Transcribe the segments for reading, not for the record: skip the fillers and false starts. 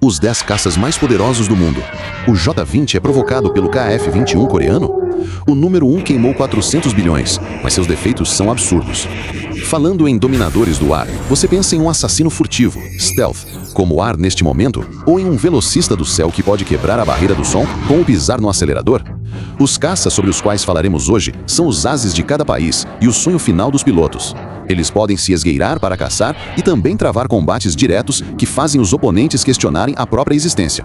Os 10 caças mais poderosos do mundo. O J-20 é provocado pelo KF-21 coreano? O número 1 queimou 400 bilhões, mas seus defeitos são absurdos. Falando em dominadores do ar, você pensa em um assassino furtivo, stealth, como o ar neste momento, ou em um velocista do céu que pode quebrar a barreira do som com o pisar no acelerador? Os caças sobre os quais falaremos hoje são os ases de cada país e o sonho final dos pilotos. Eles podem se esgueirar para caçar e também travar combates diretos que fazem os oponentes questionarem a própria existência.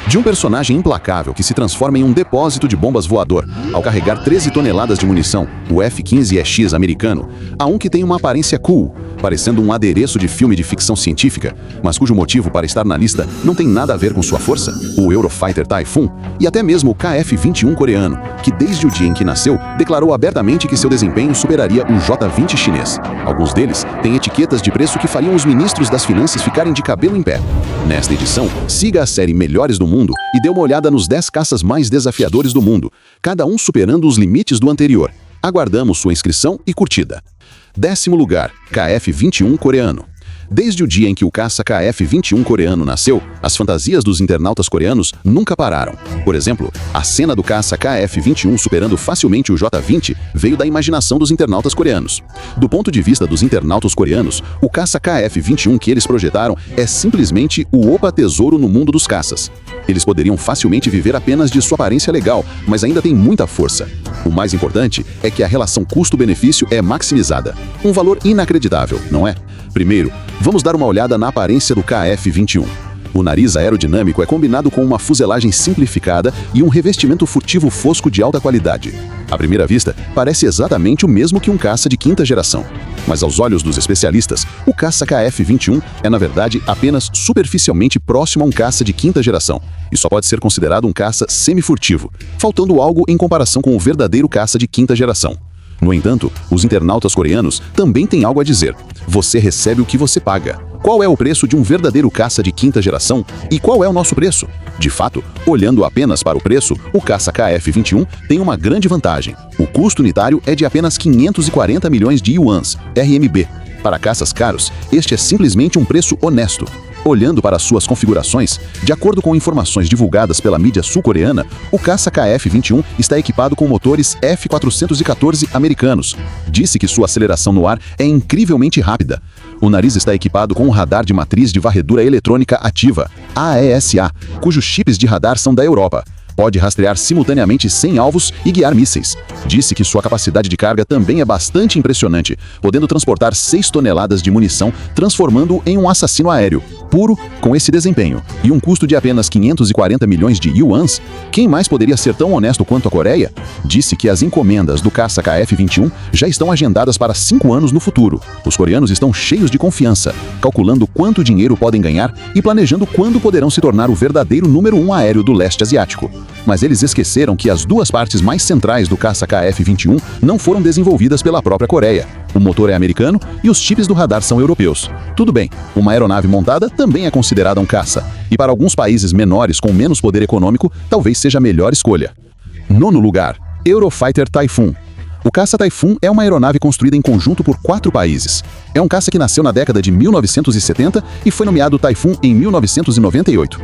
De um personagem implacável que se transforma em um depósito de bombas voador ao carregar 13 toneladas de munição, o F-15EX americano, a um que tem uma aparência cool, parecendo um adereço de filme de ficção científica, mas cujo motivo para estar na lista não tem nada a ver com sua força, o Eurofighter Typhoon, e até mesmo o KF-21 coreano, que desde o dia em que nasceu, declarou abertamente que seu desempenho superaria o J-20 chinês. Alguns deles têm etiquetas de preço que fariam os ministros das finanças ficarem de cabelo em pé. Nesta edição, siga a série Melhores do Mundo e dê uma olhada nos 10 caças mais desafiadores do mundo, cada um superando os limites do anterior. Aguardamos sua inscrição e curtida. 10º lugar, KF-21 coreano. Desde o dia em que o caça KF-21 coreano nasceu, as fantasias dos internautas coreanos nunca pararam. Por exemplo, a cena do caça KF-21 superando facilmente o J-20 veio da imaginação dos internautas coreanos. Do ponto de vista dos internautas coreanos, o caça KF-21 que eles projetaram é simplesmente o opa tesouro no mundo dos caças. Eles poderiam facilmente viver apenas de sua aparência legal, mas ainda tem muita força. O mais importante é que a relação custo-benefício é maximizada. Um valor inacreditável, não é? Primeiro, vamos dar uma olhada na aparência do KF-21. O nariz aerodinâmico é combinado com uma fuselagem simplificada e um revestimento furtivo fosco de alta qualidade. À primeira vista, parece exatamente o mesmo que um caça de quinta geração. Mas aos olhos dos especialistas, o caça KF-21 é, na verdade, apenas superficialmente próximo a um caça de quinta geração, e só pode ser considerado um caça semi-furtivo, faltando algo em comparação com o verdadeiro caça de quinta geração. No entanto, os internautas coreanos também têm algo a dizer. Você recebe o que você paga. Qual é o preço de um verdadeiro caça de quinta geração? E qual é o nosso preço? De fato, olhando apenas para o preço, o caça KF-21 tem uma grande vantagem. O custo unitário é de apenas 540 milhões de yuans, RMB. Para caças caros, este é simplesmente um preço honesto. Olhando para suas configurações, de acordo com informações divulgadas pela mídia sul-coreana, o caça KF-21 está equipado com motores F414 americanos. Disse que sua aceleração no ar é incrivelmente rápida. O nariz está equipado com um radar de matriz de varredura eletrônica ativa, AESA, cujos chips de radar são da Europa. Pode rastrear simultaneamente 100 alvos e guiar mísseis. Disse que sua capacidade de carga também é bastante impressionante, podendo transportar 6 toneladas de munição, transformando-o em um assassino aéreo. Puro, com esse desempenho, e um custo de apenas 540 milhões de yuans, quem mais poderia ser tão honesto quanto a Coreia? Disse que as encomendas do caça KF-21 já estão agendadas para 5 anos no futuro. Os coreanos estão cheios de confiança, calculando quanto dinheiro podem ganhar e planejando quando poderão se tornar o verdadeiro número 1 aéreo do leste asiático. Mas eles esqueceram que as duas partes mais centrais do caça KF-21 não foram desenvolvidas pela própria Coreia. O motor é americano e os chips do radar são europeus. Tudo bem, uma aeronave montada também é considerada um caça, e para alguns países menores com menos poder econômico, talvez seja a melhor escolha. 9º lugar, Eurofighter Typhoon. O caça Typhoon é uma aeronave construída em conjunto por 4 países. É um caça que nasceu na década de 1970 e foi nomeado Typhoon em 1998.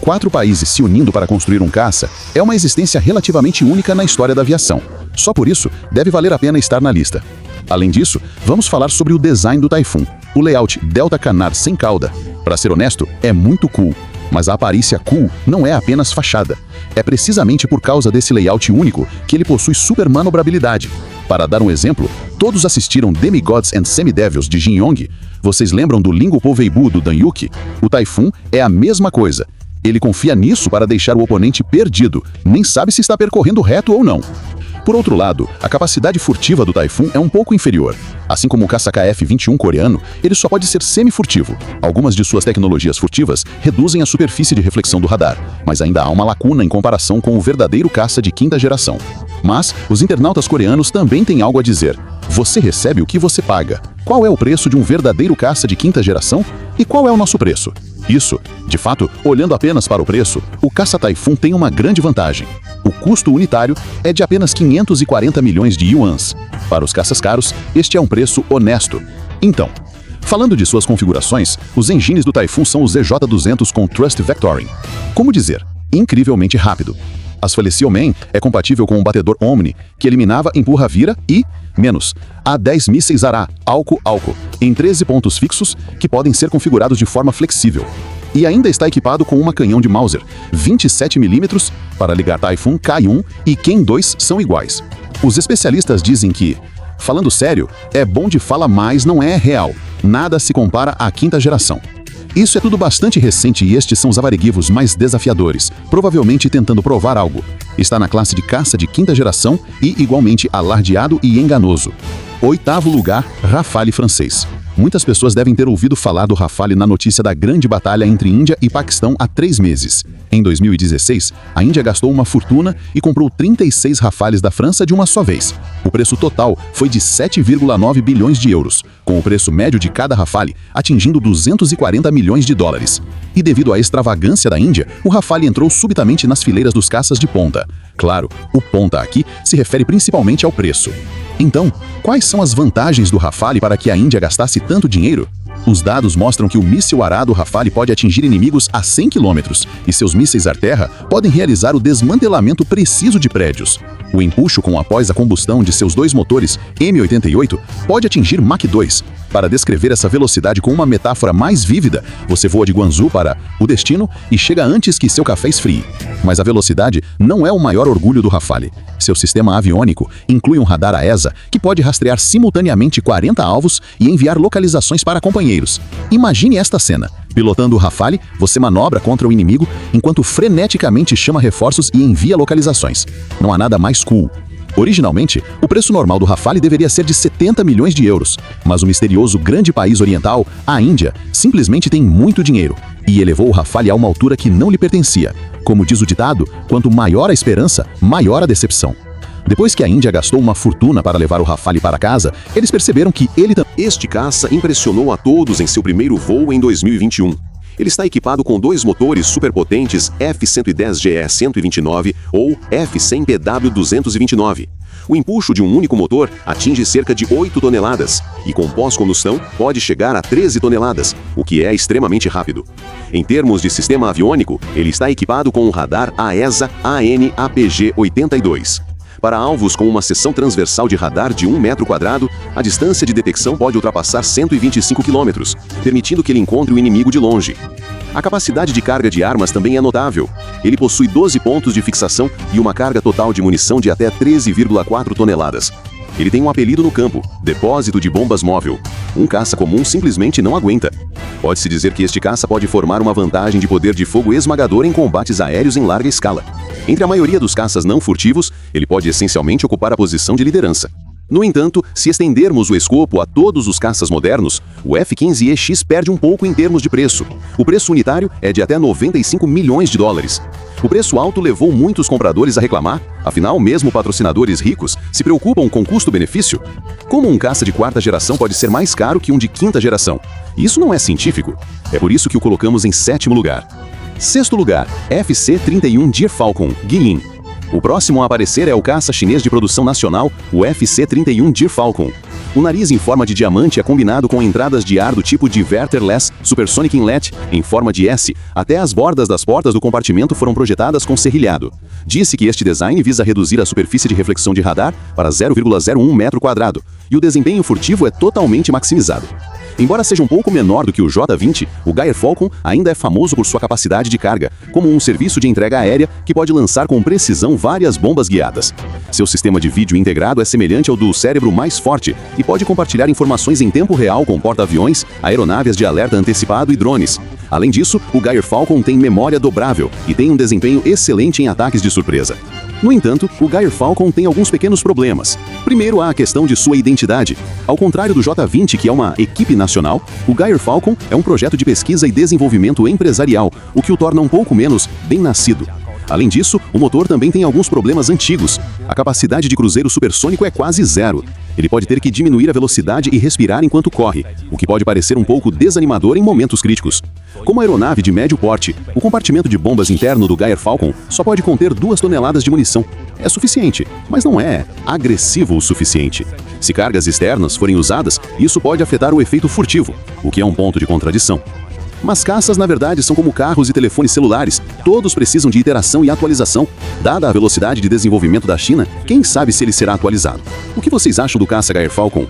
4 países se unindo para construir um caça é uma existência relativamente única na história da aviação. Só por isso, deve valer a pena estar na lista. Além disso, vamos falar sobre o design do Typhoon. O layout Delta Canard sem cauda, para ser honesto, é muito cool. Mas a aparência cool não é apenas fachada. É precisamente por causa desse layout único que ele possui super manobrabilidade. Para dar um exemplo, todos assistiram Demigods and Semidevils de Jin Yong? Vocês lembram do Lingo Po Weibo do Dan Yuki? O Typhoon é a mesma coisa. Ele confia nisso para deixar o oponente perdido, nem sabe se está percorrendo reto ou não. Por outro lado, a capacidade furtiva do Typhoon é um pouco inferior. Assim como o caça KF-21 coreano, ele só pode ser semi-furtivo. Algumas de suas tecnologias furtivas reduzem a superfície de reflexão do radar, mas ainda há uma lacuna em comparação com o verdadeiro caça de quinta geração. Mas os internautas coreanos também têm algo a dizer. Você recebe o que você paga. Qual é o preço de um verdadeiro caça de quinta geração? E qual é o nosso preço? Isso, de fato, olhando apenas para o preço, o caça Typhoon tem uma grande vantagem. O custo unitário é de apenas 540 milhões de yuans. Para os caças caros, este é um preço honesto. Então, Falando de suas configurações, os engines do Typhoon são o ZJ200 com Thrust Vectoring. Como dizer? Incrivelmente rápido. A Sfalecial Man é compatível com o batedor Omni, que eliminava empurra-vira e, menos, há 10 mísseis ARA, álcool, em 13 pontos fixos, que podem ser configurados de forma flexível. E ainda está equipado com uma canhão de Mauser, 27mm, para ligar Typhoon K1 e Ken 2 são iguais. Os especialistas dizem que, falando sério, é bom de fala, mas não é real. Nada se compara à quinta geração. Isso é tudo bastante recente e estes são os avareguivos mais desafiadores, provavelmente tentando provar algo. Está na classe de caça de quinta geração e igualmente alardeado e enganoso. 8º lugar, Rafale francês. Muitas pessoas devem ter ouvido falar do Rafale na notícia da grande batalha entre Índia e Paquistão há 3 meses. Em 2016, a Índia gastou uma fortuna e comprou 36 Rafales da França de uma só vez. O preço total foi de 7,9 bilhões de euros, com o preço médio de cada Rafale atingindo 240 milhões de dólares. E devido à extravagância da Índia, o Rafale entrou subitamente nas fileiras dos caças de ponta. Claro, o ponta aqui se refere principalmente ao preço. Então, quais são as vantagens do Rafale para que a Índia gastasse tanto dinheiro? Os dados mostram que o míssil ARA do Rafale pode atingir inimigos a 100 km e seus mísseis ar-terra podem realizar o desmantelamento preciso de prédios. O empuxo com após a combustão de seus 2 motores M88 pode atingir Mach 2. Para descrever essa velocidade com uma metáfora mais vívida, você voa de Guangzhou para o destino e chega antes que seu café esfrie. Mas a velocidade não é o maior orgulho do Rafale. Seu sistema aviônico inclui um radar AESA que pode rastrear simultaneamente 40 alvos e enviar localizações para companheiros. Imagine esta cena. Pilotando o Rafale, você manobra contra o inimigo enquanto freneticamente chama reforços e envia localizações. Não há nada mais cool. Originalmente, o preço normal do Rafale deveria ser de 70 milhões de euros, mas o misterioso grande país oriental, a Índia, simplesmente tem muito dinheiro e elevou o Rafale a uma altura que não lhe pertencia. Como diz o ditado, quanto maior a esperança, maior a decepção. Depois que a Índia gastou uma fortuna para levar o Rafale para casa, eles perceberam que ele também... Este caça impressionou a todos em seu primeiro voo em 2021. Ele está equipado com 2 motores superpotentes F-110GE-129 ou F-100PW-229. O empuxo de um único motor atinge cerca de 8 toneladas e com pós-combustão pode chegar a 13 toneladas, o que é extremamente rápido. Em termos de sistema aviônico, ele está equipado com um radar AESA AN/APG-82. Para alvos com uma seção transversal de radar de 1 metro quadrado, a distância de detecção pode ultrapassar 125 km, permitindo que ele encontre o inimigo de longe. A capacidade de carga de armas também é notável. Ele possui 12 pontos de fixação e uma carga total de munição de até 13,4 toneladas. Ele tem um apelido no campo, Depósito de Bombas Móvel. Um caça comum simplesmente não aguenta. Pode-se dizer que este caça pode formar uma vantagem de poder de fogo esmagador em combates aéreos em larga escala. Entre a maioria dos caças não furtivos, ele pode essencialmente ocupar a posição de liderança. No entanto, se estendermos o escopo a todos os caças modernos, o F-15EX perde um pouco em termos de preço. O preço unitário é de até 95 milhões de dólares. O preço alto levou muitos compradores a reclamar, afinal, mesmo patrocinadores ricos se preocupam com custo-benefício. Como um caça de 4ª geração pode ser mais caro que um de 5ª geração? Isso não é científico. É por isso que o colocamos em 7º lugar. 6º lugar, FC-31 Deer Falcon, Guilin. O próximo a aparecer é o caça chinês de produção nacional, o FC-31 Deer Falcon. O nariz em forma de diamante é combinado com entradas de ar do tipo Diverter-less Supersonic Inlet, em forma de S. Até as bordas das portas do compartimento foram projetadas com serrilhado. Disse que este design visa reduzir a superfície de reflexão de radar para 0,01 metro quadrado, e o desempenho furtivo é totalmente maximizado. Embora seja um pouco menor do que o J-20, o Geier Falcon ainda é famoso por sua capacidade de carga, como um serviço de entrega aérea que pode lançar com precisão várias bombas guiadas. Seu sistema de vídeo integrado é semelhante ao do cérebro mais forte e pode compartilhar informações em tempo real com porta-aviões, aeronaves de alerta antecipado e drones. Além disso, o Geier Falcon tem memória dobrável e tem um desempenho excelente em ataques de surpresa. No entanto, o Geier Falcon tem alguns pequenos problemas. Primeiro, há a questão de sua identidade. Ao contrário do J-20, que é uma equipe nacional, o Geier Falcon é um projeto de pesquisa e desenvolvimento empresarial, o que o torna um pouco menos bem-nascido. Além disso, o motor também tem alguns problemas antigos. A capacidade de cruzeiro supersônico é quase zero. Ele pode ter que diminuir a velocidade e respirar enquanto corre, o que pode parecer um pouco desanimador em momentos críticos. Como aeronave de médio porte, o compartimento de bombas interno do Geier Falcon só pode conter 2 toneladas de munição. É suficiente, mas não é agressivo o suficiente. Se cargas externas forem usadas, isso pode afetar o efeito furtivo, o que é um ponto de contradição. Mas caças, na verdade, são como carros e telefones celulares. Todos precisam de iteração e atualização. Dada a velocidade de desenvolvimento da China, quem sabe se ele será atualizado. O que vocês acham do caça Air Falcon?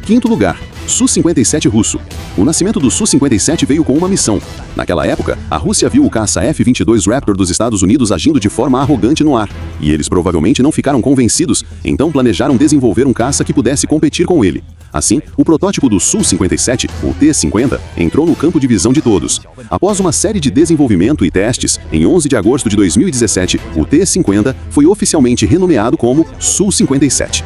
Quinto lugar, Su-57 russo. O nascimento do Su-57 veio com uma missão. Naquela época, a Rússia viu o caça F-22 Raptor dos Estados Unidos agindo de forma arrogante no ar. E eles provavelmente não ficaram convencidos, então planejaram desenvolver um caça que pudesse competir com ele. Assim, o protótipo do Su-57, o T-50, entrou no campo de visão de todos. Após uma série de desenvolvimento e testes, em 11 de agosto de 2017, o T-50 foi oficialmente renomeado como Su-57.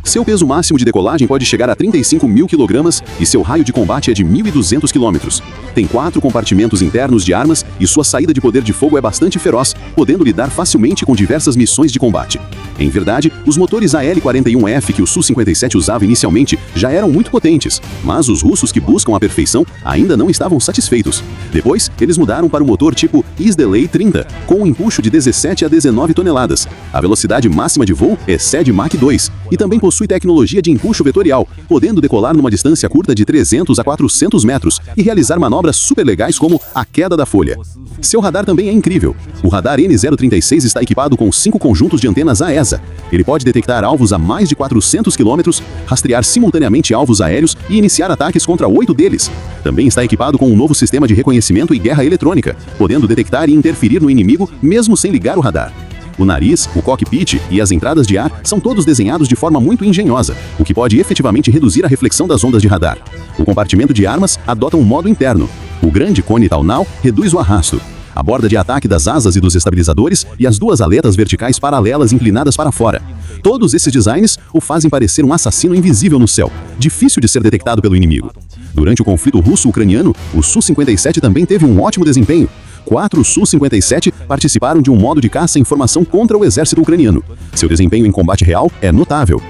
Seu peso máximo de decolagem pode chegar a 35 mil kg e seu raio de combate é de 1.200 km. Tem 4 compartimentos internos de armas e sua saída de poder de fogo é bastante feroz, podendo lidar facilmente com diversas missões de combate. Em verdade, os motores AL-41F que o Su-57 usava inicialmente já eram muito potentes, mas os russos que buscam a perfeição ainda não estavam satisfeitos. Depois, eles mudaram para o motor tipo Isdeley-30, com um empuxo de 17 a 19 toneladas. A velocidade máxima de voo excede Mach 2 e também possui tecnologia de empuxo vetorial, podendo decolar numa distância curta de 300 a 400 metros e realizar manobras super legais como a queda da folha. Seu radar também é incrível. O radar N036 está equipado com 5 conjuntos de antenas AESA. Ele pode detectar alvos a mais de 400 km, rastrear simultaneamente alvos aéreos e iniciar ataques contra 8 deles. Também está equipado com um novo sistema de reconhecimento e guerra eletrônica, podendo detectar e interferir no inimigo mesmo sem ligar o radar. O nariz, o cockpit e as entradas de ar são todos desenhados de forma muito engenhosa, o que pode efetivamente reduzir a reflexão das ondas de radar. O compartimento de armas adota um modo interno. O grande cone Taunau reduz o arrasto. A borda de ataque das asas e dos estabilizadores e as 2 aletas verticais paralelas inclinadas para fora. Todos esses designs o fazem parecer um assassino invisível no céu, difícil de ser detectado pelo inimigo. Durante o conflito russo-ucraniano, o Su-57 também teve um ótimo desempenho. 4 Su-57 participaram de um modo de caça em formação contra o exército ucraniano. Seu desempenho em combate real é notável.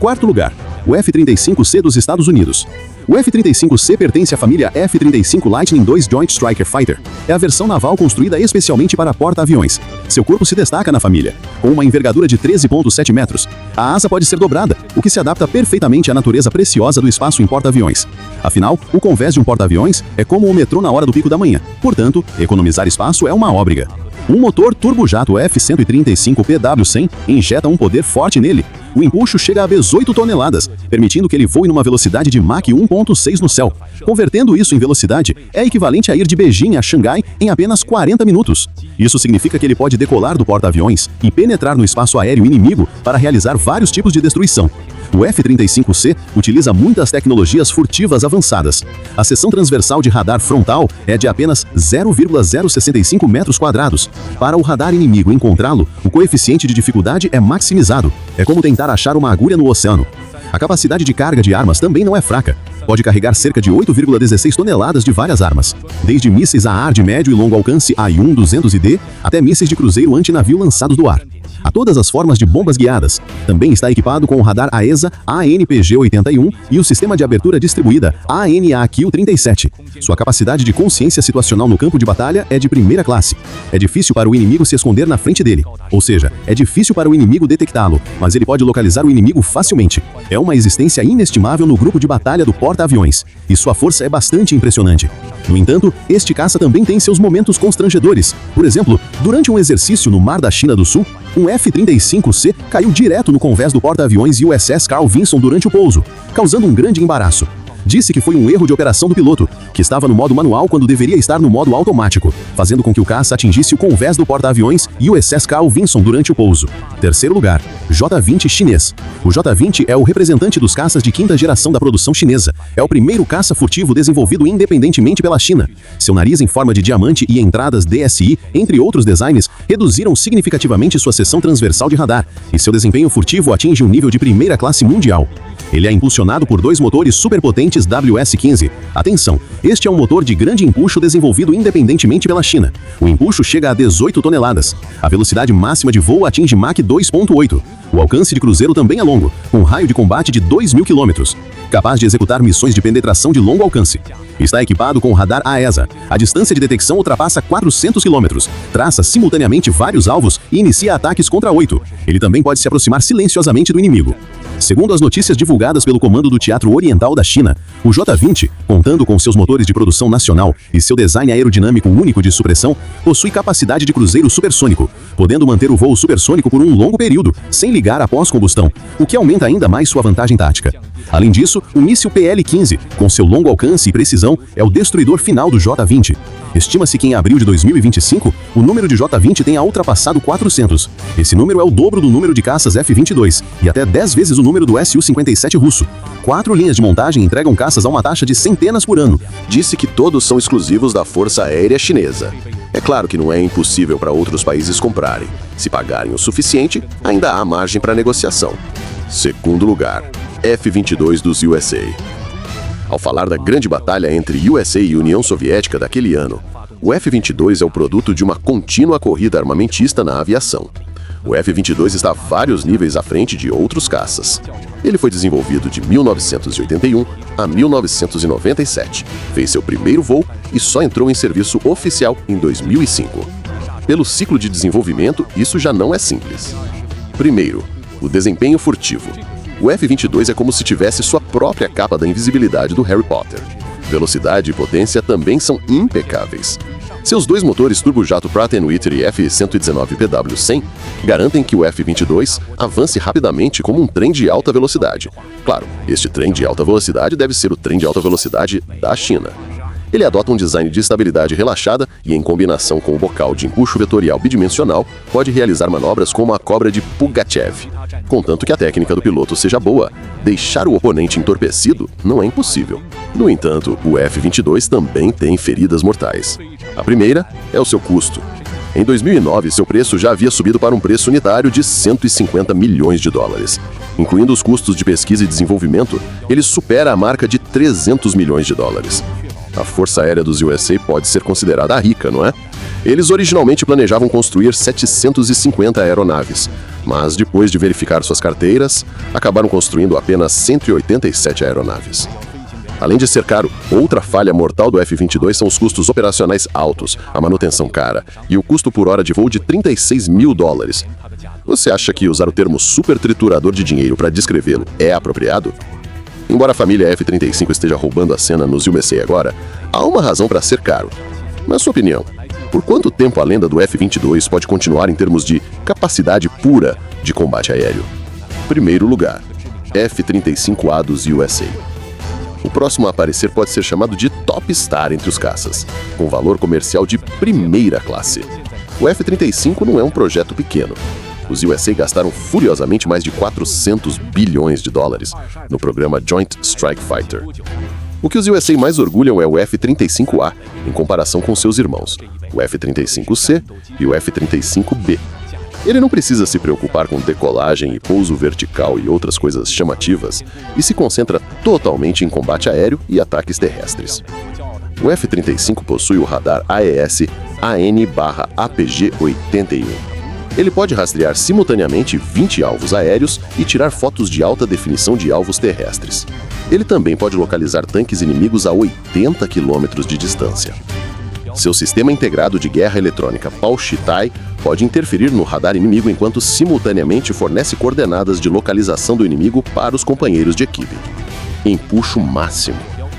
Quarto lugar, o F-35C dos Estados Unidos. O F-35C pertence à família F-35 Lightning II Joint Strike Fighter. É a versão naval construída especialmente para porta-aviões. Seu corpo se destaca na família, com uma envergadura de 13,7 metros. A asa pode ser dobrada, o que se adapta perfeitamente à natureza preciosa do espaço em porta-aviões. Afinal, o convés de um porta-aviões é como o metrô na hora do pico da manhã. Portanto, economizar espaço é uma óbriga. Um motor turbojato F-135 PW100 injeta um poder forte nele. O empuxo chega a 18 toneladas, permitindo que ele voe numa velocidade de Mach 1.6 no céu. Convertendo isso em velocidade, é equivalente a ir de Beijing a Xangai em apenas 40 minutos. Isso significa que ele pode decolar do porta-aviões e penetrar no espaço aéreo inimigo para realizar vários tipos de destruição. O F-35C utiliza muitas tecnologias furtivas avançadas. A seção transversal de radar frontal é de apenas 0,065 metros quadrados. Para o radar inimigo encontrá-lo, o coeficiente de dificuldade é maximizado. É como tentar achar uma agulha no oceano. A capacidade de carga de armas também não é fraca. Pode carregar cerca de 8,16 toneladas de várias armas, desde mísseis a ar de médio e longo alcance AIM-200ID até mísseis de cruzeiro antinavio lançados do ar. A todas as formas de bombas guiadas. Também está equipado com o radar AESA ANPG-81 e o sistema de abertura distribuída ANAQ-37. Sua capacidade de consciência situacional no campo de batalha é de primeira classe. É difícil para o inimigo se esconder na frente dele. Ou seja, é difícil para o inimigo detectá-lo, mas ele pode localizar o inimigo facilmente. É uma existência inestimável no grupo de batalha do porta-aviões, e sua força é bastante impressionante. No entanto, este caça também tem seus momentos constrangedores. Por exemplo, durante um exercício no Mar da China do Sul, um F-35C caiu direto no convés do porta-aviões USS Carl Vinson durante o pouso, causando um grande embaraço. Disse que foi um erro de operação do piloto, que estava no modo manual quando deveria estar no modo automático, fazendo com que o caça atingisse o convés do porta-aviões USS Carl Vinson durante o pouso. Terceiro lugar, J-20 chinês. O J-20 é o representante dos caças de quinta geração da produção chinesa. É o primeiro caça furtivo desenvolvido independentemente pela China. Seu nariz em forma de diamante e entradas DSI, entre outros designs, reduziram significativamente sua seção transversal de radar, e seu desempenho furtivo atinge um nível de primeira classe mundial. Ele é impulsionado por 2 motores superpotentes WS-15. Atenção, este é um motor de grande empuxo desenvolvido independentemente pela China. O empuxo chega a 18 toneladas. A velocidade máxima de voo atinge Mach 2.8. O alcance de cruzeiro também é longo, com um raio de combate de 2.000 km. Capaz de executar missões de penetração de longo alcance. Está equipado com o radar AESA. A distância de detecção ultrapassa 400 km. Traça simultaneamente vários alvos e inicia ataques contra 8. Ele também pode se aproximar silenciosamente do inimigo. Segundo as notícias divulgadas pelo Comando do Teatro Oriental da China, o J-20, contando com seus motores de produção nacional e seu design aerodinâmico único de supressão, possui capacidade de cruzeiro supersônico, podendo manter o voo supersônico por um longo período, sem ligar após combustão, o que aumenta ainda mais sua vantagem tática. Além disso, o míssil PL-15, com seu longo alcance e precisão, é o destruidor final do J-20. Estima-se que em abril de 2025, o número de J-20 tenha ultrapassado 400. Esse número é o dobro do número de caças F-22 e até 10 vezes o número do Su-57 russo. 4 linhas de montagem entregam caças a uma taxa de centenas por ano. Disse que todos são exclusivos da Força Aérea Chinesa. É claro que não é impossível para outros países comprarem. Se pagarem o suficiente, ainda há margem para negociação. Segundo lugar, F-22 dos USA. Ao falar da grande batalha entre USA e União Soviética daquele ano, o F-22 é o produto de uma contínua corrida armamentista na aviação. O F-22 está vários níveis à frente de outros caças. Ele foi desenvolvido de 1981 a 1997, fez seu primeiro voo e só entrou em serviço oficial em 2005. Pelo ciclo de desenvolvimento, isso já não é simples. Primeiro, o desempenho furtivo. O F-22 é como se tivesse sua própria capa da invisibilidade do Harry Potter. Velocidade e potência também são impecáveis. Seus 2 motores turbojato Pratt & Whitney F119PW100 garantem que o F-22 avance rapidamente como um trem de alta velocidade. Claro, este trem de alta velocidade deve ser o trem de alta velocidade da China. Ele adota um design de estabilidade relaxada e, em combinação com o bocal de empuxo vetorial bidimensional, pode realizar manobras como a cobra de Pugachev. Contanto que a técnica do piloto seja boa, deixar o oponente entorpecido não é impossível. No entanto, o F-22 também tem feridas mortais. A primeira é o seu custo. Em 2009, seu preço já havia subido para um preço unitário de 150 milhões de dólares. Incluindo os custos de pesquisa e desenvolvimento, ele supera a marca de 300 milhões de dólares. A Força Aérea dos USA pode ser considerada rica, não é? Eles originalmente planejavam construir 750 aeronaves, mas depois de verificar suas carteiras, acabaram construindo apenas 187 aeronaves. Além de ser caro, outra falha mortal do F-22 são os custos operacionais altos, a manutenção cara e o custo por hora de voo de 36 mil dólares. Você acha que usar o termo super triturador de dinheiro para descrevê-lo é apropriado? Embora a família F-35 esteja roubando a cena nos USA agora, há uma razão para ser caro. Na sua opinião, por quanto tempo a lenda do F-22 pode continuar em termos de capacidade pura de combate aéreo? Primeiro lugar, F-35A dos USA. O próximo a aparecer pode ser chamado de Top Star entre os caças, com valor comercial de primeira classe. O F-35 não é um projeto pequeno. Os USA gastaram furiosamente mais de 400 bilhões de dólares no programa Joint Strike Fighter. O que os USA mais orgulham é o F-35A, em comparação com seus irmãos, o F-35C e o F-35B. Ele não precisa se preocupar com decolagem e pouso vertical e outras coisas chamativas, e se concentra totalmente em combate aéreo e ataques terrestres. O F-35 possui o radar AES AN/APG-81. Ele pode rastrear simultaneamente 20 alvos aéreos e tirar fotos de alta definição de alvos terrestres. Ele também pode localizar tanques inimigos a 80 km de distância. Seu sistema integrado de guerra eletrônica Pao-Shitai pode interferir no radar inimigo enquanto simultaneamente fornece coordenadas de localização do inimigo para os companheiros de equipe. Empuxo máximo.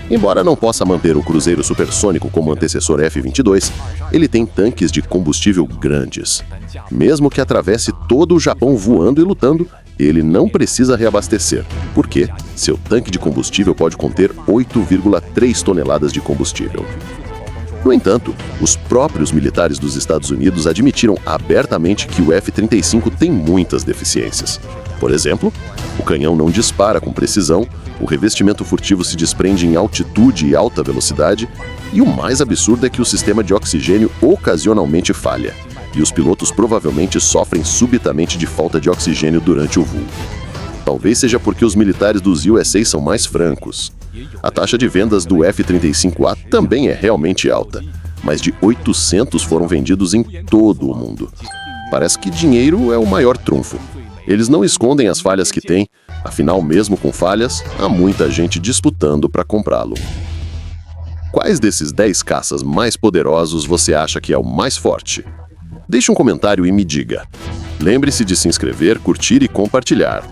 Embora não possa manter o cruzeiro supersônico como antecessor F-22, ele tem tanques de combustível grandes. Mesmo que atravesse todo o Japão voando e lutando, ele não precisa reabastecer, porque seu tanque de combustível pode conter 8,3 toneladas de combustível. No entanto, os próprios militares dos Estados Unidos admitiram abertamente que o F-35 tem muitas deficiências. Por exemplo, o canhão não dispara com precisão, o revestimento furtivo se desprende em altitude e alta velocidade, e o mais absurdo é que o sistema de oxigênio ocasionalmente falha, e os pilotos provavelmente sofrem subitamente de falta de oxigênio durante o voo. Talvez seja porque os militares dos USA são mais francos. A taxa de vendas do F-35A também é realmente alta. Mais de 800 foram vendidos em todo o mundo. Parece que dinheiro é o maior trunfo. Eles não escondem as falhas que têm, afinal, mesmo com falhas, há muita gente disputando para comprá-lo. Quais desses 10 caças mais poderosos você acha que é o mais forte? Deixe um comentário e me diga. Lembre-se de se inscrever, curtir e compartilhar.